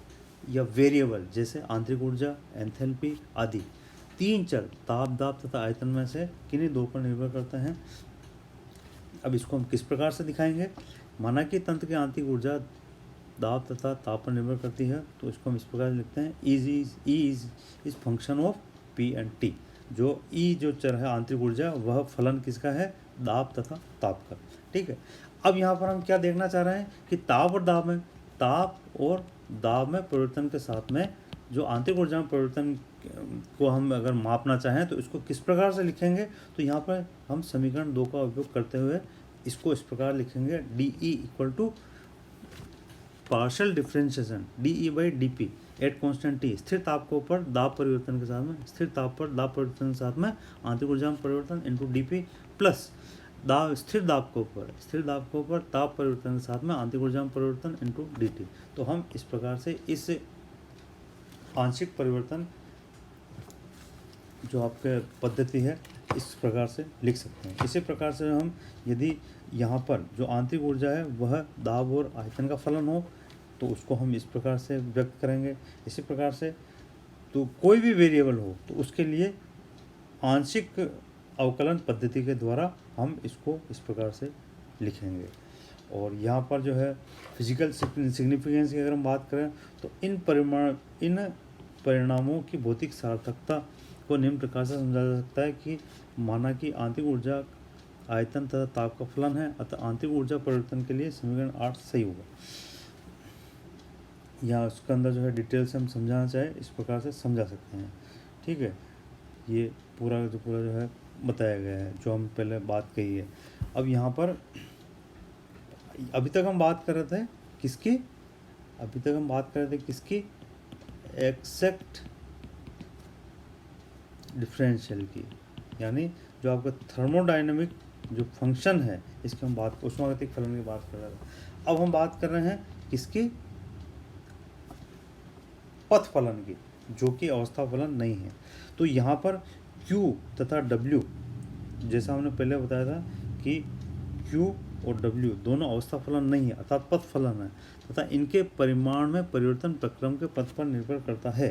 या वेरिएबल जैसे आंतरिक ऊर्जा, एंथैल्पी आदि तीन चर ताप, दाब तथा आयतन में से किन्हीं दो पर निर्भर करते हैं। अब इसको हम किस प्रकार से दिखाएंगे? माना कि तंत्र की आंतरिक ऊर्जा दाब तथा ताप पर निर्भर करती है, तो इसको हम इस प्रकार लिखते हैं E is function of P and T. जो ई जो चर है आंतरिक ऊर्जा, वह फलन किसका है? दाब तथा ताप का। ठीक है। अब यहाँ पर हम क्या देखना चाह रहे हैं कि ताप और दाब में परिवर्तन के साथ में जो आंतरिक ऊर्जा में परिवर्तन को हम अगर मापना चाहें तो इसको किस प्रकार से लिखेंगे? तो यहाँ पर हम समीकरण 2 का उपयोग करते हुए इसको इस प्रकार लिखेंगे, d E equal to partial differentiation dE/dP at constant T. स्थिर ताप के ऊपर दाब परिवर्तन के साथ में आंतरिक ऊर्जा में परिवर्तन इंटू dP प्लस स्थिर दाब के ऊपर ताप परिवर्तन के साथ में आंतरिक ऊर्जा में परिवर्तन इंटू dt। तो हम इस प्रकार से इस आंशिक परिवर्तन जो आपके पद्धति है इस प्रकार से लिख सकते हैं। इसी प्रकार से हम यदि यहाँ पर जो आंतरिक ऊर्जा है वह दाब और आयतन का फलन हो तो उसको हम इस प्रकार से व्यक्त करेंगे। इसी प्रकार से तो कोई भी वेरिएबल हो तो उसके लिए आंशिक अवकलन पद्धति के द्वारा हम इसको इस प्रकार से लिखेंगे। और यहाँ पर जो है फिजिकल सिग्निफिकेंस की अगर हम बात करें तो इन परिणामों की भौतिक सार्थकता को निम्न प्रकार से समझा जा सकता है कि माना कि आंतरिक ऊर्जा आयतन तथा ताप का फलन है, अतः आंतरिक ऊर्जा परिवर्तन के लिए समीकरण 8 सही होगा। यहाँ उसके अंदर जो है डिटेल से हम समझाना चाहे इस प्रकार से समझा सकते हैं। ठीक है, ये पूरा जो है बताया गया है जो हम पहले बात कही है। अब यहाँ पर अभी तक हम बात कर रहे थे किसकी? एक्सेक्ट डिफरेंशियल की, यानी जो आपका थर्मोडायनेमिक जो फंक्शन है इसकी हम बात ऊष्मागतिक फलन की बात कर रहे थे। अब हम बात कर रहे हैं किसकी? पथ फलन की, जो कि अवस्था फलन नहीं है। तो यहाँ पर Q तथा W, जैसा हमने पहले बताया था कि Q और W दोनों अवस्था फलन नहीं है अर्थात पथ फलन है, तथा इनके परिमाण में परिवर्तन प्रक्रम के पथ पर निर्भर करता है,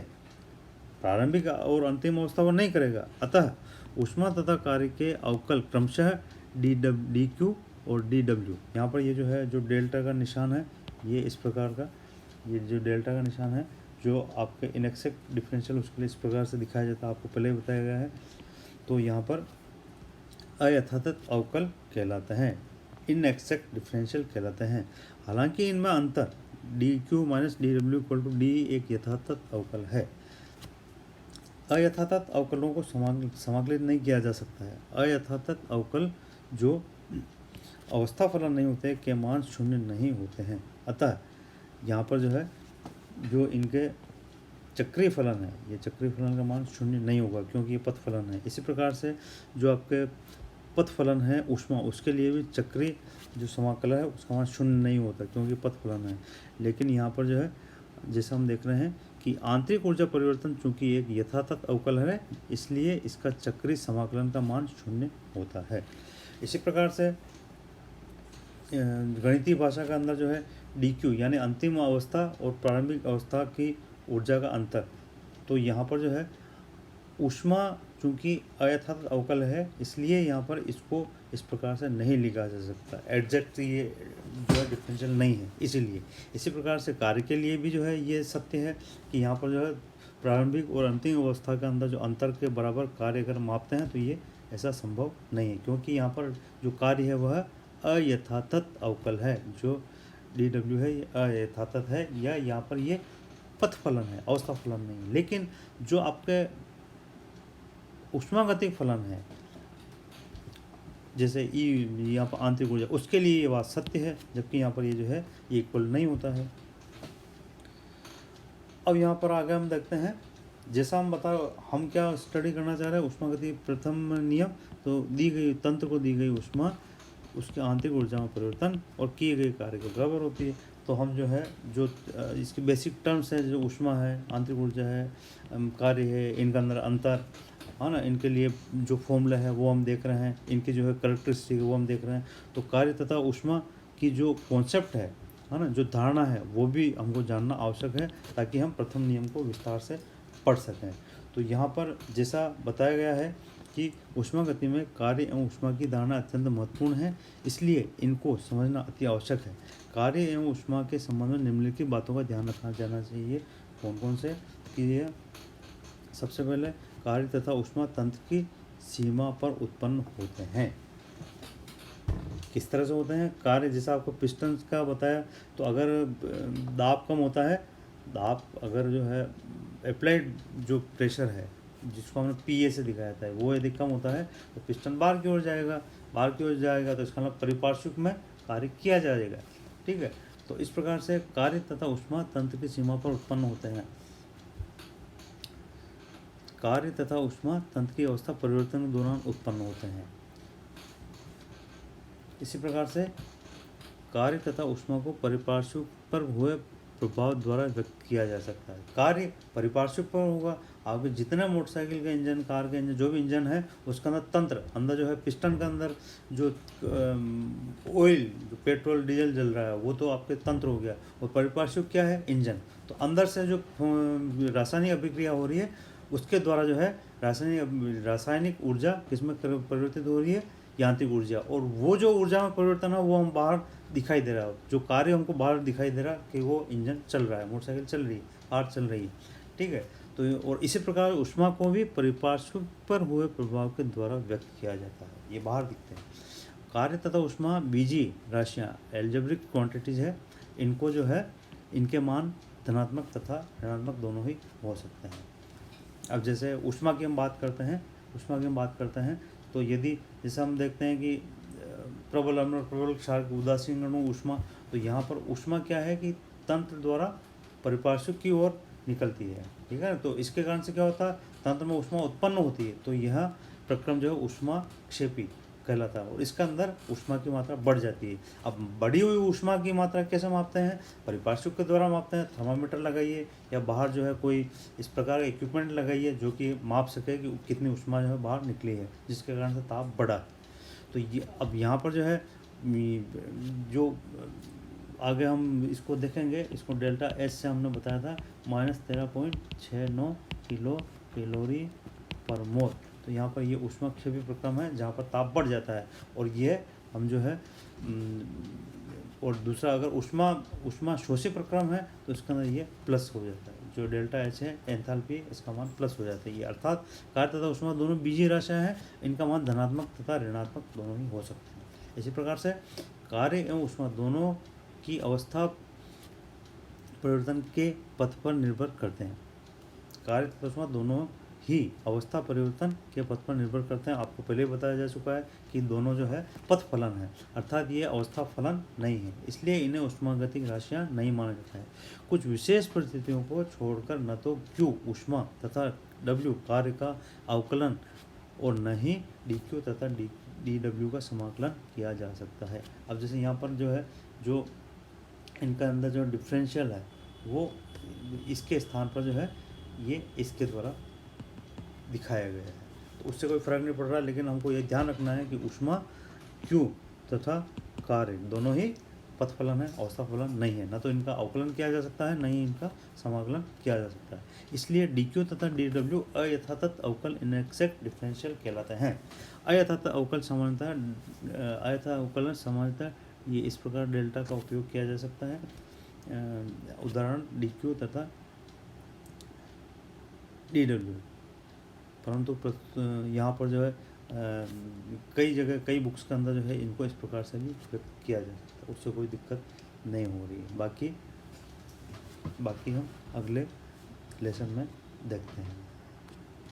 प्रारंभिक और अंतिम अवस्था पर नहीं करेगा। अतः ऊष्मा तथा कार्य के अवकल क्रमशः dQ और dW। यहाँ पर ये जो है जो डेल्टा का निशान है ये इस प्रकार का, ये जो डेल्टा का निशान है जो आपके इनएक्सेक्ट डिफरेंशियल उसके लिए इस प्रकार से दिखाया जाता है, आपको पहले ही बताया गया है। तो यहाँ पर अयथातथ अवकल कहलाते हैं, इनएक्सेक्ट डिफरेंशियल कहलाते हैं। हालांकि इनमें अंतर dQ minus dW equal to d एक यथातथ अवकल है। अयथातथ अवकलों को समाकलित नहीं किया जा सकता है। अयथातथ अवकल जो अवस्था फलन नहीं होते के मान शून्य नहीं होते हैं। अतः यहाँ पर जो है जो इनके चक्रीय फलन है, ये चक्रीय फलन का मान शून्य नहीं होगा क्योंकि ये पथ फलन है। इसी प्रकार से जो आपके पथ फलन है ऊष्मा, उसके लिए भी चक्रीय जो समाकलन है उसका मान शून्य नहीं होता क्योंकि पथ फलन है। लेकिन यहाँ पर जो है जैसा हम देख रहे हैं कि आंतरिक ऊर्जा परिवर्तन चूंकि एक यथातथ अवकल है इसलिए इसका चक्रीय समाकलन का मान शून्य होता है। इसी प्रकार से गणितीय भाषा के अंदर जो है dQ यानी अंतिम अवस्था और प्रारंभिक अवस्था की ऊर्जा का अंतर, तो यहाँ पर जो है ऊष्मा चूंकि अयथातथ अवकल है इसलिए यहाँ पर इसको इस प्रकार से नहीं लिखा जा सकता, एग्जैक्ट ये जो है डिफरेंशियल नहीं है इसीलिए। इसी प्रकार से कार्य के लिए भी जो है ये सत्य है कि यहाँ पर जो है प्रारंभिक और अंतिम अवस्था के अंदर जो अंतर के बराबर कार्य अगर मापते हैं तो ये ऐसा संभव नहीं है क्योंकि यहाँ पर जो कार्य है वह अयथातथ अवकल है, जो DW है, ये अयथातथ है, या यहाँ पर ये पथ फलन है, अवस्था फलन नहीं है। लेकिन जो आपके ऊष्मागतिक फलन है, जैसे ई यहाँ पर आंतरिक ऊर्जा, उसके लिए ये बात सत्य है, जबकि यहाँ पर ये जो है ये इक्वल नहीं होता है। अब यहाँ पर आगे हम देखते हैं, जैसा हम क्या स्टडी करना चाह रहे हैं, ऊष्मागतिकी प्रथम नियम। तो दी गई तंत्र को दी गई ऊष्मा उसके आंतरिक ऊर्जा में परिवर्तन और किए गए कार्य के बराबर होती है। तो हम जो है इसकी बेसिक टर्म्स है, जो ऊष्मा है, आंतरिक ऊर्जा है, कार्य है, इनके अंदर अंतर है ना, इनके लिए जो फॉर्मूला है वो हम देख रहे हैं, इनकी जो है करेक्टरिस्टिक है वो हम देख रहे हैं। तो कार्य तथा ऊष्मा की जो कॉन्सेप्ट है ना, जो धारणा है, वो भी हमको जानना आवश्यक है, ताकि हम प्रथम नियम को विस्तार से पढ़ सकें। तो यहाँ पर जैसा बताया गया है कि ऊष्मागति में कार्य एवं ऊष्मा की धारणा अत्यंत महत्वपूर्ण है, इसलिए इनको समझना अति आवश्यक है। कार्य एवं ऊष्मा के संबंध में निम्नलिखित बातों का ध्यान रखना जाना चाहिए। कौन कौन से कि ये सबसे पहले कार्य तथा ऊष्मा तंत्र की सीमा पर उत्पन्न होते हैं। किस तरह से होते हैं कार्य? जैसा आपको पिस्टन का बताया, तो अगर दाब कम होता है, दाब अगर जो है अप्लाइड जो प्रेशर है, जिसको हमने PA से दिखाया था, वो यदि कम होता है तो पिस्टन बाहर की ओर जाएगा, बाहर की ओर जाएगा तो इसका मतलब परिपार्श्विक में कार्य किया जाएगा। ठीक है, तो इस प्रकार से कार्य तथा ऊष्मा तंत्र की सीमा पर उत्पन्न होते हैं। कार्य तथा ऊष्मा तंत्र की अवस्था परिवर्तन के दौरान उत्पन्न होते हैं। इसी प्रकार से कार्य तथा ऊष्मा को परिपार्श्विक पर हुए प्रभाव द्वारा व्यक्त किया जा सकता है। कार्य परिपार्श्विक पर होगा, आपके जितने मोटरसाइकिल का इंजन, कार का इंजन, जो भी इंजन है, उसके अंदर तंत्र, अंदर जो है पिस्टन के अंदर जो ऑयल, जो पेट्रोल डीजल जल रहा है, वो तो आपके तंत्र हो गया। और परिपार्श्विक क्या है? इंजन। तो अंदर से जो रासायनिक अभिक्रिया हो रही है, उसके द्वारा जो है रासायनिक ऊर्जा किसमें परिवर्तित हो रही है? यांत्रिक ऊर्जा। और वो जो ऊर्जा में परिवर्तन है वो हम बाहर दिखाई दे रहा है, जो कार्य हमको बाहर दिखाई दे रहा है कि वो इंजन चल रहा है, मोटरसाइकिल चल रही है, कार चल रही है। ठीक है, तो और इसी प्रकार ऊष्मा को भी परिपार्श्विक पर हुए प्रभाव के द्वारा व्यक्त किया जाता है, ये बाहर दिखते हैं। कार्य तथा ऊष्मा बीजीय राशियाँ, एल्जेब्रिक क्वांटिटीज है, इनको जो है इनके मान धनात्मक तथा ऋणात्मक दोनों ही हो सकते हैं। अब जैसे ऊष्मा की हम बात करते हैं, तो यदि जैसे हम देखते हैं कि प्रबल अम्ल, प्रबल क्षार, उदासीन अणु ऊष्मा, तो यहाँ पर ऊष्मा क्या है कि तंत्र द्वारा परिपार्श्विक की ओर निकलती है। ठीक है, तो इसके कारण से क्या होता है? तंत्र में ऊष्मा उत्पन्न होती है, तो यह प्रक्रम जो है ऊष्मा क्षेपी कहलाता है, और इसके अंदर ऊष्मा की मात्रा बढ़ जाती है। अब बढ़ी हुई ऊष्मा की मात्रा कैसे मापते हैं? परिपार्श्विक के द्वारा मापते हैं। थर्मामीटर लगाइए, या बाहर जो है कोई इस प्रकार का इक्विपमेंट लगाइए जो कि माप सके कि कितनी ऊष्मा जो है बाहर निकली है, जिसके कारण से ताप बढ़ा। तो ये अब यहाँ पर जो है जो आगे हम इसको देखेंगे, इसको डेल्टा एच से हमने बताया था -13.69 किलो कैलोरी पर मोल। तो यहाँ पर ये ऊष्माक्षेपी प्रक्रम है जहाँ पर ताप बढ़ जाता है, और ये हम जो है और दूसरा अगर ऊष्मा शोषी प्रक्रम है तो इसके अंदर ये प्लस हो जाता है, जो डेल्टा एच है एंथैल्पी, इसका मान प्लस हो जाता है। ये अर्थात कार्य तथा ऊष्मा दोनों बीजीय राशियाँ हैं, इनका मान धनात्मक तथा ऋणात्मक दोनों ही हो सकते हैं। इसी प्रकार से कार्य एवं ऊष्मा दोनों की अवस्था परिवर्तन के पथ पर निर्भर करते हैं। कार्य तथा ऊष्मा दोनों ही अवस्था परिवर्तन के पथ पर निर्भर करते हैं। आपको पहले बताया जा चुका है कि दोनों जो है पथ फलन है, अर्थात ये अवस्था फलन नहीं है, इसलिए इन्हें ऊष्मागतिक राशियाँ नहीं माना जाता है। कुछ विशेष परिस्थितियों को छोड़कर न तो Q ऊष्मा तथा W कार्य का अवकलन और न ही dQ तथा dW का समाकलन किया जा सकता है। अब जैसे यहाँ पर जो है, जो इनका अंदर जो डिफरेंशियल है, वो इसके स्थान पर जो है ये इसके द्वारा दिखाया गया है, तो उससे कोई फर्क नहीं पड़ रहा। लेकिन हमको ये ध्यान रखना है कि ऊष्मा Q तथा कार्य दोनों ही पथ फलन है, अवस्था फलन नहीं है। न तो इनका अवकलन किया जा सकता है, न ही इनका समाकलन किया जा सकता है। इसलिए dQ तथा dW अयथातथ अवकल इनएग्जैक्ट डिफरेंशियल कहलाते हैं। अयथातथ अवकल सामान्यतः ये इस प्रकार डेल्टा का उपयोग किया जा सकता है। उदाहरण dQ तथा dW, परंतु यहाँ पर जो है कई जगह, कई बुक्स के अंदर जो है इनको इस प्रकार से भी व्यक्त किया जा सकता है, उससे कोई दिक्कत नहीं हो रही है। बाकी हम अगले लेसन में देखते हैं।